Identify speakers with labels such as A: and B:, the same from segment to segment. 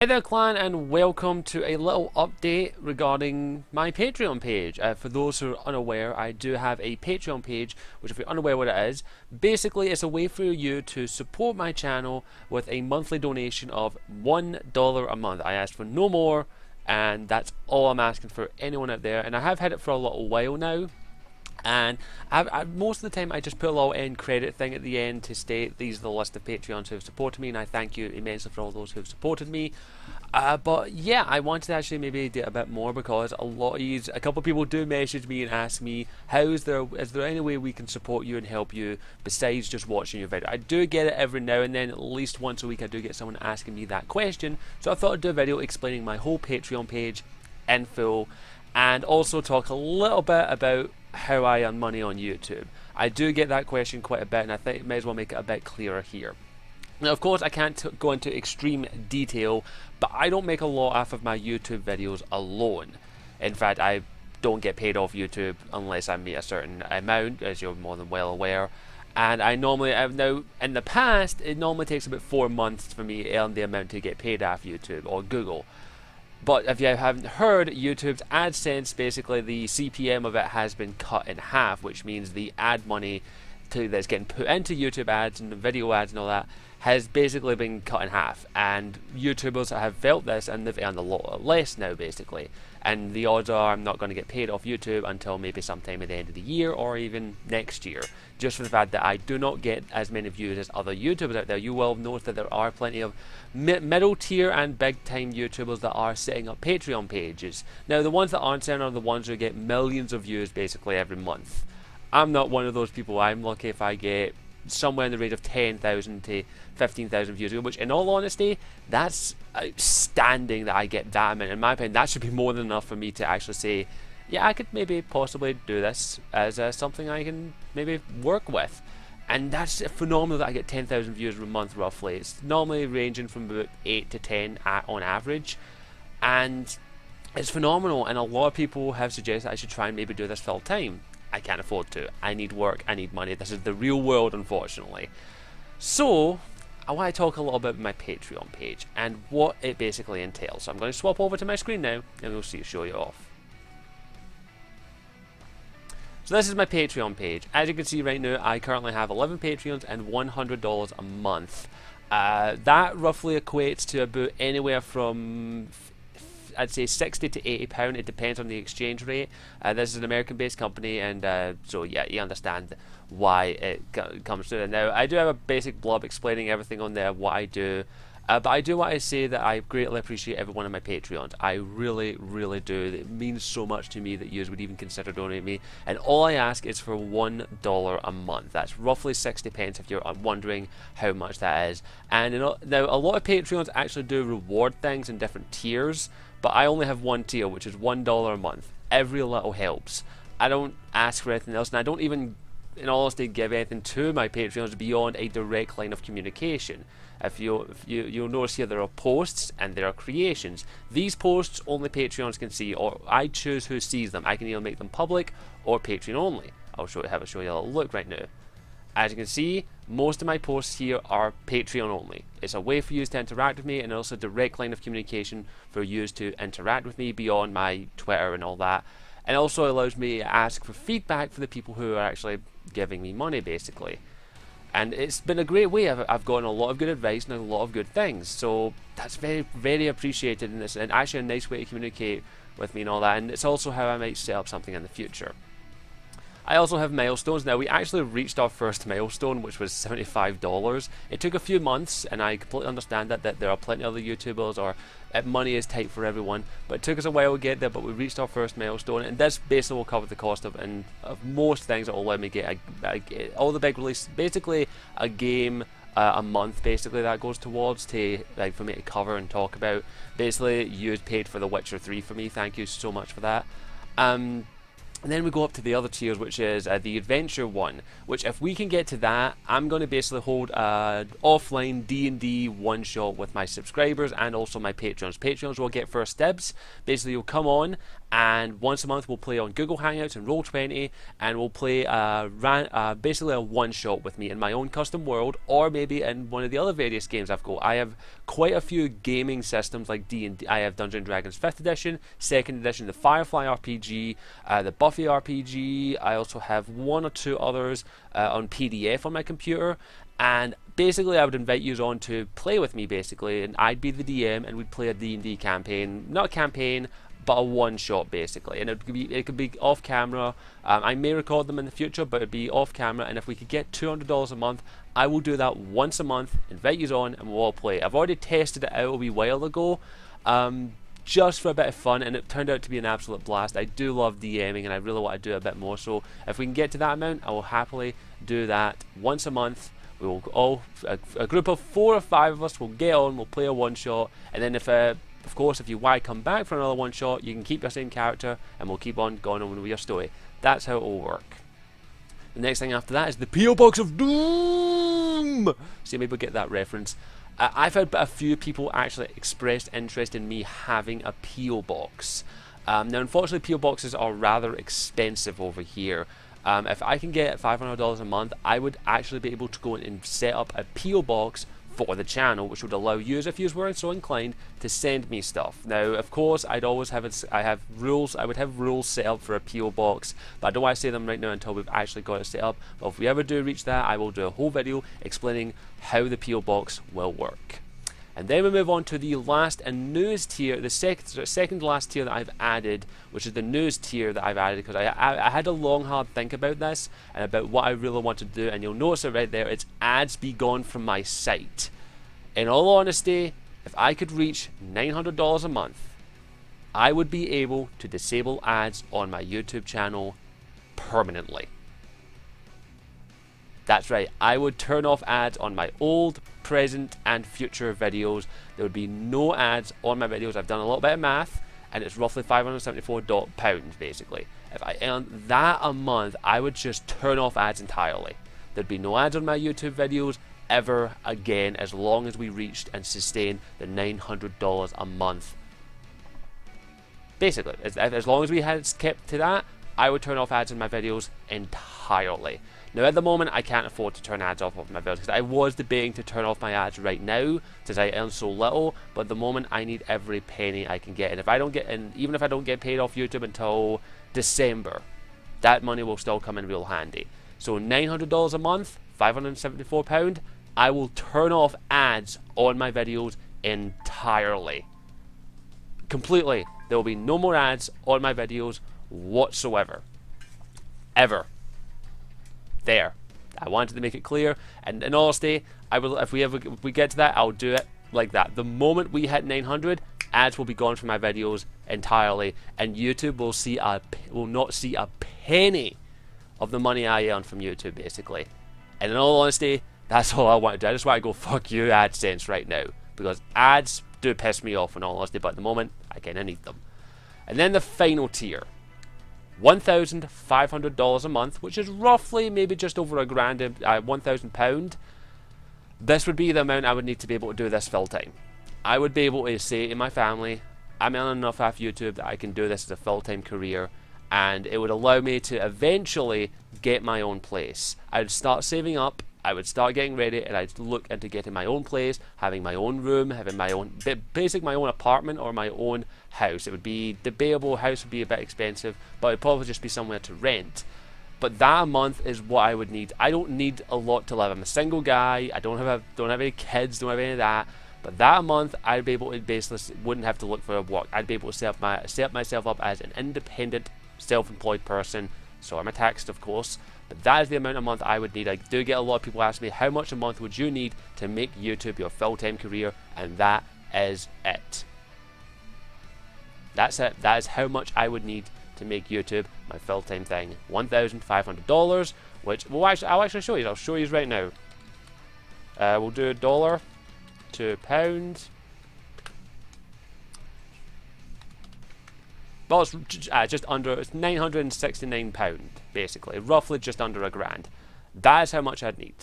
A: Hey there, clan, and welcome to a little update regarding my Patreon page. For those who are unaware, I do have a Patreon page, which, if you're unaware what it is, basically it's a way for you to support my channel with a monthly donation of $1 a month. I asked for no more, and that's all I'm asking for anyone out there. And I have had it for a little while now. And most of the time I just put a little end credit thing at the end to state these are the list of Patreons who have supported me, and I thank you immensely for all those who have supported me. But yeah, I wanted to actually maybe do a bit more because a couple of people do message me and ask me, is there any way we can support you and help you besides just watching your video? I do get it every now and then, at least once a week I do get someone asking me that question, so I thought I'd do a video explaining my whole Patreon page in full, and also talk a little bit about how I earn money on YouTube. I do get that question quite a bit, and I think I may as well make it a bit clearer here. Now, of course, I can't go into extreme detail, but I don't make a lot off of my YouTube videos alone. In fact, I don't get paid off YouTube unless I meet a certain amount, as you're more than well aware. And now, in the past, it normally takes about 4 months for me to earn the amount to get paid off YouTube or Google. But if you haven't heard, YouTube's AdSense, basically the CPM of it has been cut in half, which means the ad money that's getting put into YouTube ads and video ads and all that has basically been cut in half. And YouTubers have felt this and they've earned a lot less now, basically. And the odds are I'm not going to get paid off YouTube until maybe sometime at the end of the year or even next year. Just for the fact that I do not get as many views as other YouTubers out there. You will note that there are plenty of middle tier and big time YouTubers that are setting up Patreon pages. Now, the ones that aren't setting are the ones who get millions of views basically every month. I'm not one of those people. I'm lucky if I get somewhere in the range of 10,000 to 15,000 views, which in all honesty, that's outstanding that I get that amount. In my opinion, that should be more than enough for me to actually say, yeah, I could maybe possibly do this as something I can maybe work with. And that's phenomenal that I get 10,000 views a month roughly. It's normally ranging from about 8 to 10 on average, and it's phenomenal. And a lot of people have suggested I should try and maybe do this full time. I can't afford to. I need work, I need money. This is the real world, unfortunately. So, I want to talk a little bit about my Patreon page and what it basically entails. So I'm going to swap over to my screen now and we'll show you off. So this is my Patreon page. As you can see right now, I currently have 11 Patreons and $100 a month. That roughly equates to about anywhere from I'd say 60 to 80 pound. It depends on the exchange rate. This is an American-based company, and so yeah, you understand why it comes to it. Now, I do have a basic blog explaining everything on there, what I do. But I do want to say that I greatly appreciate every one of my Patreons. I really, really do. It means so much to me that you would even consider donating me. And all I ask is for $1 a month. That's roughly 60 pence if you're wondering how much that is. And now, a lot of Patreons actually do reward things in different tiers, but I only have one tier, which is $1 a month. Every little helps. I don't ask for anything else, and I don't even, in all honesty, give anything to my Patreons beyond a direct line of communication. If you'll notice here, there are posts and there are creations. These posts only Patreons can see, or I choose who sees them. I can either make them public or Patreon only. I'll show you a little look right now. As you can see, most of my posts here are Patreon only. It's a way for you to interact with me, and also a direct line of communication for you to interact with me beyond my Twitter and all that. And also allows me to ask for feedback for the people who are actually giving me money, basically. And it's been a great way. I've gotten a lot of good advice and a lot of good things, so that's very, very appreciated, and it's actually a nice way to communicate with me and all that. And it's also how I might set up something in the future. I also have milestones. Now, we actually reached our first milestone, which was $75. It took a few months, and I completely understand that there are plenty of other YouTubers, or money is tight for everyone, but it took us a while to get there, but we reached our first milestone, and this basically will cover the cost of most things that will let me get all the big releases, basically a game a month, basically, that goes towards for me to cover and talk about. Basically, you paid for The Witcher 3 for me. Thank you so much for that. And then we go up to the other tiers, which is the adventure one, which if we can get to that, I'm going to basically hold an offline D&D one shot with my subscribers and also my Patreons. Patreons will get first dibs. Basically, you'll come on, and once a month we'll play on Google Hangouts and Roll20, and we'll play basically a one shot with me in my own custom world, or maybe in one of the other various games I've got. I have quite a few gaming systems like D&D. I have Dungeons & Dragons 5th edition, 2nd edition, the Firefly RPG, the Buffy RPG. I also have one or two others on PDF on my computer, and basically I would invite you on to play with me basically, and I'd be the DM and we'd play a D&D campaign, not a campaign, but a one shot basically, and it could be off camera. I may record them in the future, but it'd be off camera, and if we could get $200 a month, I will do that once a month, invite you on, and we'll all play. I've already tested it out a wee while ago, just for a bit of fun, and it turned out to be an absolute blast. I do love DMing, and I really want to do a bit more, so if we can get to that amount, I will happily do that once a month. We will all, a group of 4 or 5 of us will get on, we'll play a one shot, and then if of course, if you want to come back for another one shot, you can keep your same character, and we'll keep on going on with your story. That's how it will work. The next thing after that is the P.O. Box of Doom! See, maybe we'll get that reference. I've had a few people actually expressed interest in me having a P.O. Box. Now, unfortunately, P.O. Boxes are rather expensive over here. If I can get $500 a month, I would actually be able to go and set up a P.O. Box for the channel, which would allow you, if you were so inclined, to send me stuff. Now, of course, I'd always have I would have rules set up for a PO box, but I don't want to say them right now until we've actually got it set up. But if we ever do reach that, I will do a whole video explaining how the PO box will work. And then we move on to the last and newest tier, the second last tier that I've added, which is the newest tier that I've added, because I had a long hard think about this and about what I really want to do, and you'll notice it right there, it's ads be gone from my site. In all honesty, if I could reach $900 a month, I would be able to disable ads on my YouTube channel permanently. That's right, I would turn off ads on my old, present, and future videos. There would be no ads on my videos. I've done a little bit of math, and it's roughly £574 basically. If I earned that a month, I would just turn off ads entirely. There'd be no ads on my YouTube videos ever again, as long as we reached and sustained the $900 a month. Basically, as long as we had kept to that, I would turn off ads in my videos entirely. Now at the moment I can't afford to turn ads off of my videos, because I was debating to turn off my ads right now since I earn so little, but at the moment I need every penny I can get, and if I don't get, and even if I don't get paid off YouTube until December, that money will still come in real handy. So $900 a month, £574, I will turn off ads on my videos entirely. Completely. There will be no more ads on my videos whatsoever. Ever. There. I wanted to make it clear, and in honesty, I will, if we get to that, I'll do it like that. The moment we hit 900, ads will be gone from my videos entirely, and YouTube will not see a penny of the money I earn from YouTube, basically. And in all honesty, that's all I want to do. I just want to go fuck you AdSense right now, because ads do piss me off in all honesty, but at the moment I kind of need them. And then the final tier, $1,500 a month, which is roughly maybe just over £1,000. This would be the amount I would need to be able to do this full time. I would be able to say to my family, I'm earning enough off YouTube that I can do this as a full-time career, and it would allow me to eventually get my own place. I'd start saving up, I would start getting ready, and I'd look into getting my own place, having my own room, having my own, basically my own apartment or my own house. It would be debatable. House would be a bit expensive, but it'd probably just be somewhere to rent. But that a month is what I would need. I don't need a lot to live. I'm a single guy. I don't have any kids. Don't have any of that. But that a month, I'd be able to basically wouldn't have to look for a work. I'd be able to set myself up as an independent, self-employed person. So I'm taxed, of course. But that is the amount a month I would need. I do get a lot of people ask me, how much a month would you need to make YouTube your full-time career? And that is it. That's it. That is how much I would need to make YouTube my full-time thing. $1,500, which I'll actually show you. I'll show you right now. We'll do $1 to pound. Well, it's just under, it's £969, basically, roughly just under £1,000. That is how much I'd need.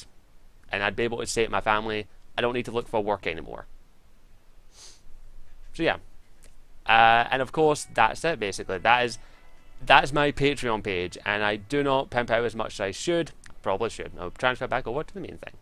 A: And I'd be able to say to my family, I don't need to look for work anymore. So yeah. And of course, that's it, basically. That's my Patreon page, and I do not pimp out as much as I should. Probably should. I'll transfer back over to the main thing.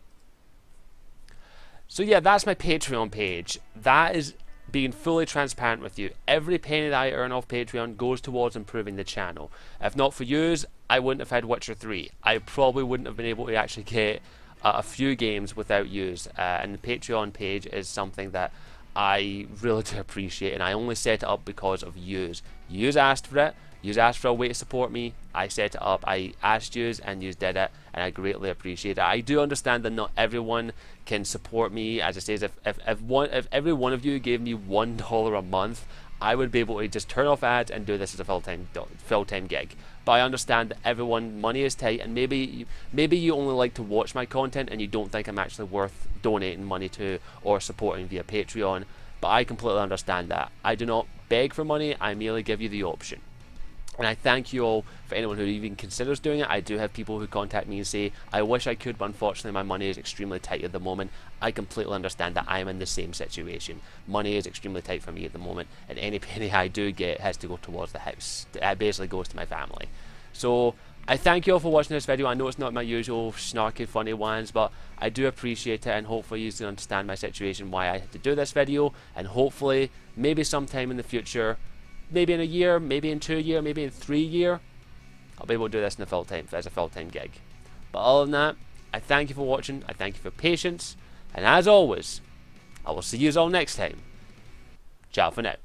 A: So yeah, that's my Patreon page. That is being fully transparent with you. Every penny that I earn off Patreon goes towards improving the channel. If not for yous, I wouldn't have had Witcher 3. I probably wouldn't have been able to actually get a few games without yous. And the Patreon page is something that I really do appreciate, and I only set it up because of yous. Yous asked for it. Yous asked for a way to support me. I set it up. I asked yous, and yous did it, and I greatly appreciate it. I do understand that not everyone can support me. As I say, if every one of you gave me $1 a month, I would be able to just turn off ads and do this as a full-time gig. But I understand that everyone, money is tight, and maybe you only like to watch my content and you don't think I'm actually worth donating money to or supporting via Patreon. But I completely understand that. I do not beg for money. I merely give you the option. And I thank you all for anyone who even considers doing it. I do have people who contact me and say, I wish I could, but unfortunately my money is extremely tight at the moment. I completely understand that I'm in the same situation. Money is extremely tight for me at the moment, and any penny I do get has to go towards the house. It basically goes to my family. So I thank you all for watching this video. I know it's not my usual snarky funny ones, but I do appreciate it, and hopefully you can understand my situation, why I had to do this video, and hopefully maybe sometime in the future, maybe in a year, maybe in 2 years, maybe in 3 years, I'll be able to do this as a full-time gig. But other than that, I thank you for watching, I thank you for patience, and as always, I will see you all next time. Ciao for now.